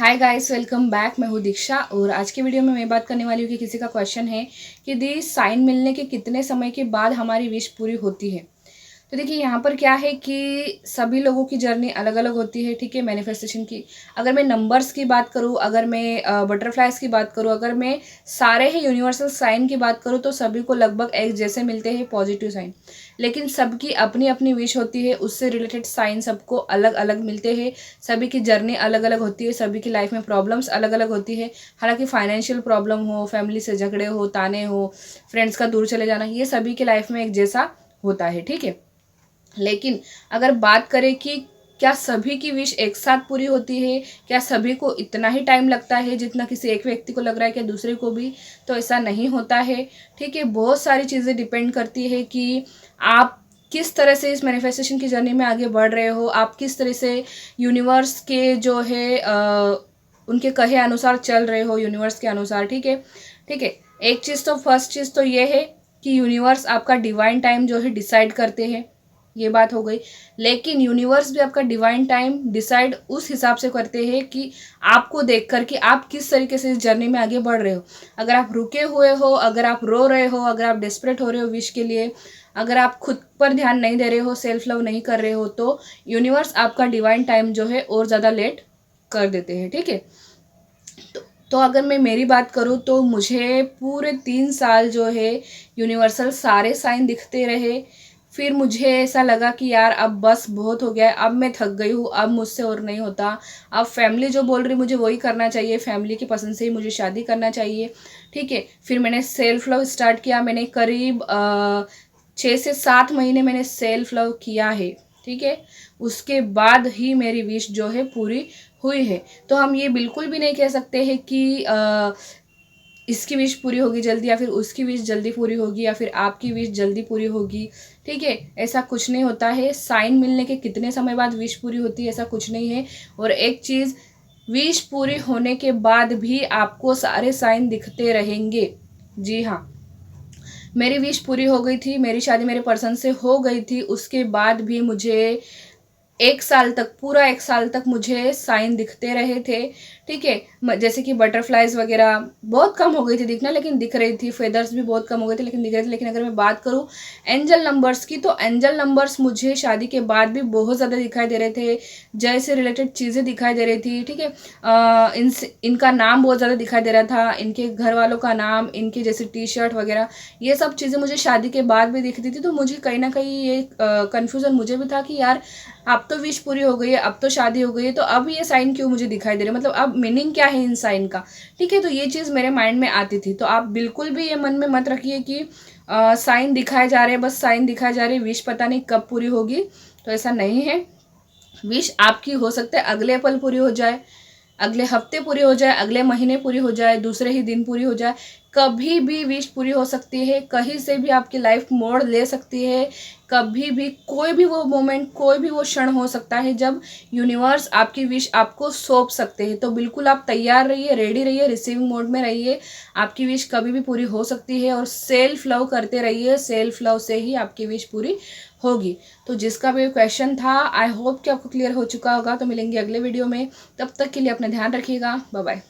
Hi guys, welcome back. मैं हूँ दीक्षा और आज की वीडियो में मैं बात करने वाली हूँ कि किसी का क्वेश्चन है कि दी साइन मिलने के कितने समय के बाद हमारी विश पूरी होती है। तो देखिए यहाँ पर क्या है कि सभी लोगों की जर्नी अलग अलग होती है, ठीक है, मैनिफेस्टेशन की। अगर मैं नंबर्स की बात करूँ, अगर मैं बटरफ्लाइज की बात करूँ, अगर मैं सारे ही यूनिवर्सल साइन की बात करूँ तो सभी को लगभग एक जैसे मिलते हैं पॉजिटिव साइन। लेकिन सबकी अपनी अपनी विश होती है, उससे रिलेटेड साइन सबको अलग अलग मिलते हैं। सभी की जर्नी अलग अलग होती है, सभी की लाइफ में प्रॉब्लम्स अलग अलग होती है। हालांकि फाइनेंशियल प्रॉब्लम हो, फैमिली से झगड़े हो, ताने हो, फ्रेंड्स का दूर चले जाना, ये सभी की लाइफ में एक जैसा होता है, ठीक है। लेकिन अगर बात करें कि क्या सभी की विश एक साथ पूरी होती है, क्या सभी को इतना ही टाइम लगता है जितना किसी एक व्यक्ति को लग रहा है, क्या दूसरे को भी, तो ऐसा नहीं होता है, ठीक है। बहुत सारी चीज़ें डिपेंड करती है कि आप किस तरह से इस मैनिफेस्टेशन की जर्नी में आगे बढ़ रहे हो, आप किस तरह से यूनिवर्स के जो है उनके कहे अनुसार चल रहे हो, यूनिवर्स के अनुसार, ठीक है। ठीक है, एक चीज़ तो फर्स्ट चीज़ तो ये है कि यूनिवर्स आपका डिवाइन टाइम जो है डिसाइड करते हैं, ये बात हो गई। लेकिन यूनिवर्स भी आपका डिवाइन टाइम डिसाइड उस हिसाब से करते हैं कि आपको देख कर कि आप किस तरीके से इस जर्नी में आगे बढ़ रहे हो। अगर आप रुके हुए हो, अगर आप रो रहे हो, अगर आप डेस्परेट हो रहे हो विश के लिए, अगर आप खुद पर ध्यान नहीं दे रहे हो, सेल्फ लव नहीं कर रहे हो, तो यूनिवर्स आपका डिवाइन टाइम जो है और ज़्यादा लेट कर देते हैं, ठीक है। तो अगर मैं मेरी बात करूँ तो मुझे पूरे 3 साल जो है यूनिवर्सल सारे साइन दिखते रहे। फिर मुझे ऐसा लगा कि यार अब बस बहुत हो गया है, अब मैं थक गई हूँ, अब मुझसे और नहीं होता। अब फैमिली जो बोल रही मुझे वही करना चाहिए, फैमिली की पसंद से ही मुझे शादी करना चाहिए, ठीक है। फिर मैंने सेल्फ लव स्टार्ट किया। मैंने करीब 6 से 7 महीने मैंने सेल्फ लव किया है, ठीक है। उसके बाद ही मेरी विश जो है पूरी हुई है। तो हम ये बिल्कुल भी नहीं कह सकते हैं कि इसकी विश पूरी होगी जल्दी, या फिर उसकी विश जल्दी पूरी होगी, या फिर आपकी विश जल्दी पूरी होगी, ठीक है। ऐसा कुछ नहीं होता है। साइन मिलने के कितने समय बाद विश पूरी होती है, ऐसा कुछ नहीं है। और एक चीज़, विश पूरी होने के बाद भी आपको सारे साइन दिखते रहेंगे। जी हाँ, मेरी विश पूरी हो गई थी, मेरी शादी मेरे पर्सन से हो गई थी, उसके बाद भी मुझे 1 साल तक, पूरा 1 साल तक मुझे साइन दिखते रहे थे, ठीक है। जैसे कि बटरफ्लाइज वगैरह बहुत कम हो गई थी दिखना, लेकिन दिख रही थी। फेदर्स भी बहुत कम हो गए थे, लेकिन दिख रहे थे। लेकिन अगर मैं बात करूँ एंजल नंबर्स की, तो एंजल नंबर्स मुझे शादी के बाद भी बहुत ज़्यादा दिखाई दे रहे थे। जैसे रिलेटेड चीज़ें दिखाई दे रही थी, ठीक है। इनका नाम बहुत ज़्यादा दिखाई दे रहा था, इनके घर वालों का नाम, इनके जैसे टी शर्ट वगैरह, ये सब चीज़ें मुझे शादी के बाद भी दिखती थी। तो मुझे कहीं ना कहीं ये कन्फ्यूज़न मुझे भी था कि यार अब तो विश पूरी हो गई है, अब तो शादी हो गई है, तो अब ये साइन क्यों मुझे दिखाई दे रहे, मतलब अब मीनिंग क्या है इन साइन का, ठीक है। तो ये चीज़ मेरे माइंड में आती थी। तो आप बिल्कुल भी ये मन में मत रखिए कि साइन दिखाए जा रहे हैं, बस साइन दिखाए जा रहे हैं, विश पता नहीं कब पूरी होगी। तो ऐसा नहीं है। विश आपकी हो सकता है अगले पल पूरी हो जाए, अगले हफ्ते पूरी हो जाए, अगले महीने पूरी हो जाए, दूसरे ही दिन पूरी हो जाए। कभी भी विश पूरी हो सकती है, कहीं से भी आपकी लाइफ मोड़ ले सकती है। कभी भी कोई भी वो मोमेंट, कोई भी वो क्षण हो सकता है जब यूनिवर्स आपकी विश आपको सौंप सकते हैं। तो बिल्कुल आप तैयार रहिए, रेडी रहिए, रिसीविंग मोड में रहिए। आपकी विश कभी भी पूरी हो सकती है। और सेल्फ लव करते रहिए, सेल्फ लव से ही आपकी विश पूरी होगी। तो जिसका भी क्वेश्चन था, आई होप कि आपको क्लियर हो चुका होगा। तो मिलेंगे अगले वीडियो में, तब तक के लिए अपना ध्यान रखिएगा। Bye bye.